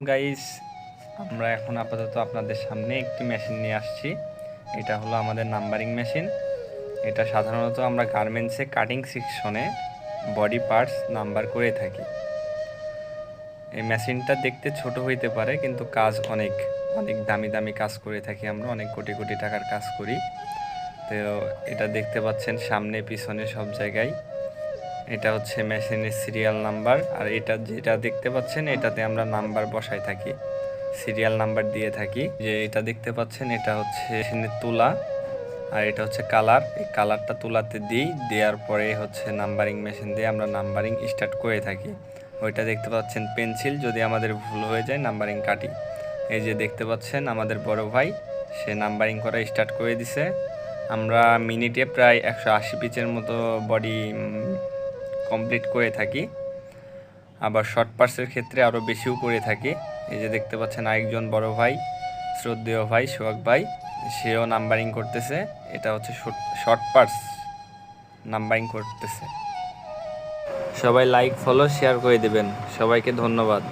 Guys, আমরা এখন আপাতত আপনাদের সামনে একটি মেশিন নিয়ে আসছি। এটা হলো আমাদের নাম্বারিং মেশিন। এটা সাধারণত আমরা গার্মেন্টসে কাটিং সেকশনে বডি পার্টস নাম্বার করে থাকি। এই মেশিনটা দেখতে ছোট হইতে পারে, কিন্তু কাজ অনেক অনেক দামি দামি কাজ করে থাকি আমরা, অনেক কোটি কোটি টাকার কাজ করি। তো এটা দেখতে পাচ্ছেন সামনে পিছনে সব জায়গায়। এটা হচ্ছে মেশিনের সিরিয়াল নাম্বার, আর এটা যেটা দেখতে পাচ্ছেন এটাতে আমরা নাম্বার বসাই থাকি, সিরিয়াল নাম্বার দিয়ে থাকি। যে এটা দেখতে পাচ্ছেন এটা হচ্ছে মেশিনের তুলা, আর এটা হচ্ছে কালার। এই কালারটা তুলাতে দিই, দেওয়ার পরে হচ্ছে নাম্বারিং মেশিন দিয়ে আমরা নাম্বারিং স্টার্ট করে থাকি। ওইটা দেখতে পাচ্ছেন পেন্সিল, যদি আমাদের ভুল হয়ে যায় নাম্বারিং কাটি। এই যে দেখতে পাচ্ছেন আমাদের বড় ভাই, সে নাম্বারিং করা স্টার্ট করে দিছে। আমরা মিনিটে প্রায় 180 পিচের মতো বডি কমপ্লিট করে থাকি। আবার শর্ট পার্টসের ক্ষেত্রে আরও বেশিও করে থাকি। এই যে দেখতে পাচ্ছেন আরেকজন বড় ভাই, শ্রদ্ধেয় ভাই সোহাগ ভাই, সেও নাম্বারিং করতেছে। এটা হচ্ছে শর্ট পার্টস নাম্বারিং করতেছে। সবাই লাইক ফলো শেয়ার করে দেবেন। সবাইকে ধন্যবাদ।